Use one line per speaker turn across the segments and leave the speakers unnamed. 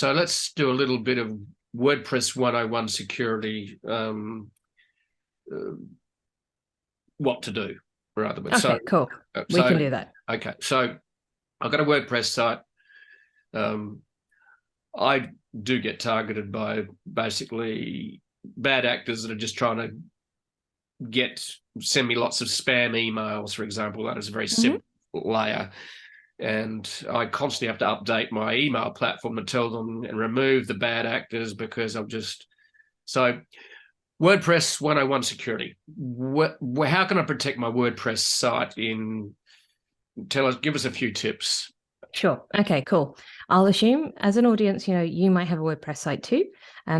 So let's do a little bit of WordPress 101 security, what to do, rather. But
okay, cool. We can do that.
Okay, so I've got a WordPress site. I do get targeted by basically bad actors that are just trying to send me lots of spam emails, for example. That is a very simple layer. And I constantly have to update my email platform to tell them and remove the bad actors, because so WordPress 101 security. How can I protect my WordPress site? Give us a few tips.
Sure. Okay, cool. I'll assume as an audience, you might have a WordPress site too.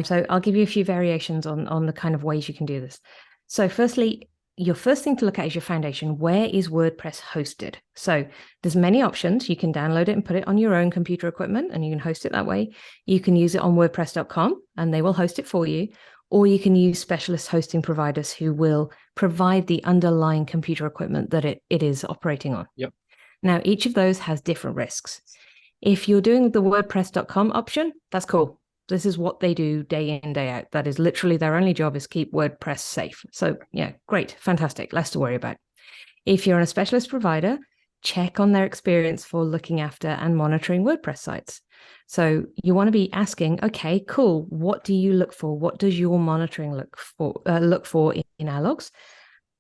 So I'll give you a few variations on the kind of ways you can do this. So firstly, your first thing to look at is your foundation. Where is WordPress hosted? So there's many options. You can download it and put it on your own computer equipment, and you can host it that way. You can use it on WordPress.com and they will host it for you. Or you can use specialist hosting providers who will provide the underlying computer equipment that it is operating on.
Yep.
Now, each of those has different risks. If you're doing the WordPress.com option, that's cool. This is what they do day in, day out. That is literally their only job, is keep WordPress safe. So yeah, great, fantastic, less to worry about. If you're on a specialist provider, check on their experience for looking after and monitoring WordPress sites. So you want to be asking, okay, cool, what do you look for? What does your monitoring look for in our logs?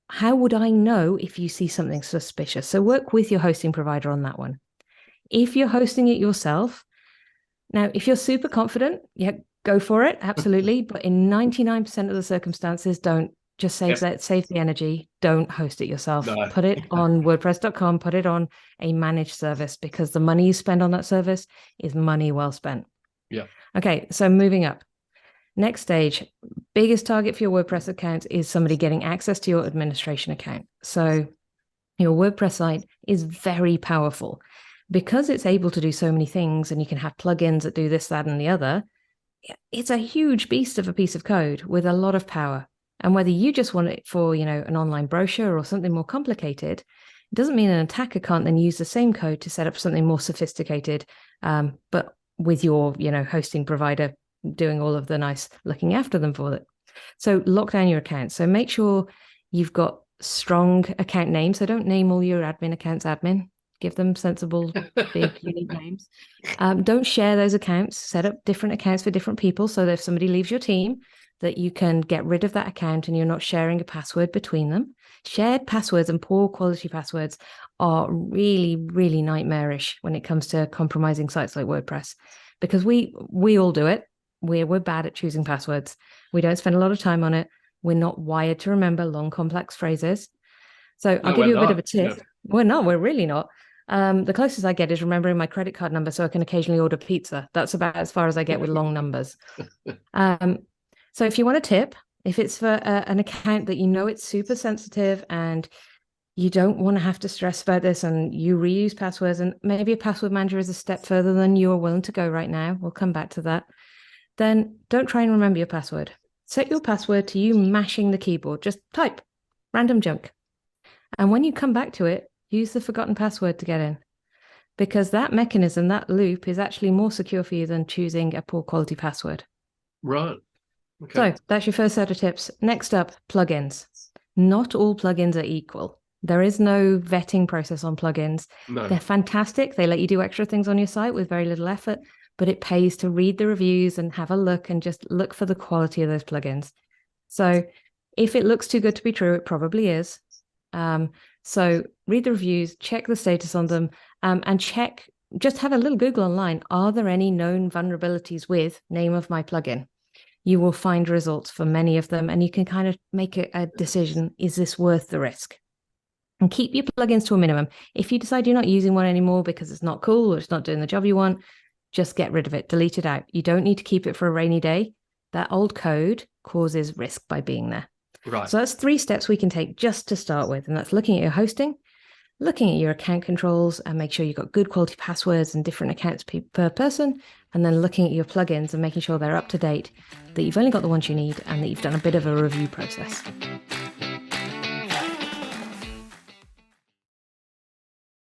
How would I know if you see something suspicious? So work with your hosting provider on that one. If you're hosting it yourself, now, if you're super confident, yeah, go for it, absolutely. But in 99% of the circumstances, don't. Just save the energy. Don't host it yourself. No. Put it on WordPress.com, put it on a managed service, because the money you spend on that service is money well spent.
Yeah.
Okay, so moving up. Next stage, biggest target for your WordPress account is somebody getting access to your administration account. So your WordPress site is very powerful. Because it's able to do so many things, and you can have plugins that do this, that, and the other, it's a huge beast of a piece of code with a lot of power. And whether you just want it for, an online brochure or something more complicated, it doesn't mean an attacker can't then use the same code to set up something more sophisticated, but with your, hosting provider doing all of the nice looking after them for it. So lock down your account. So make sure you've got strong account names. So don't name all your admin accounts admin. Give them sensible, big, unique names. Don't share those accounts. Set up different accounts for different people, so that if somebody leaves your team, that you can get rid of that account and you're not sharing a password between them. Shared passwords and poor quality passwords are really, really nightmarish when it comes to compromising sites like WordPress, because we all do it. We're bad at choosing passwords. We don't spend a lot of time on it. We're not wired to remember long, complex phrases. So I'll give you a bit of a tip. No. We're really not. The closest I get is remembering my credit card number so I can occasionally order pizza. That's about as far as I get with long numbers. So if you want a tip, if it's for an account that it's super sensitive and you don't want to have to stress about this, and you reuse passwords, and maybe a password manager is a step further than you are willing to go right now, we'll come back to that, then don't try and remember your password. Set your password to you mashing the keyboard. Just type random junk. And when you come back to it, use the forgotten password to get in, because that mechanism, that loop, is actually more secure for you than choosing a poor quality password.
Right. Okay.
So that's your first set of tips. Next up, plugins. Not all plugins are equal. There is no vetting process on plugins.
No.
They're fantastic. They let you do extra things on your site with very little effort, but it pays to read the reviews and have a look and just look for the quality of those plugins. So if it looks too good to be true, it probably is. So read the reviews, check the status on them, and just have a little Google online. Are there any known vulnerabilities with name of my plugin? You will find results for many of them, and you can kind of make a decision, is this worth the risk? And keep your plugins to a minimum. If you decide you're not using one anymore because it's not cool or it's not doing the job you want, just get rid of it, delete it out. You don't need to keep it for a rainy day. That old code causes risk by being there.
Right.
So that's 3 steps we can take just to start with. And that's looking at your hosting, looking at your account controls, and make sure you've got good quality passwords and different accounts per person, and then looking at your plugins and making sure they're up to date, that you've only got the ones you need, and that you've done a bit of a review process.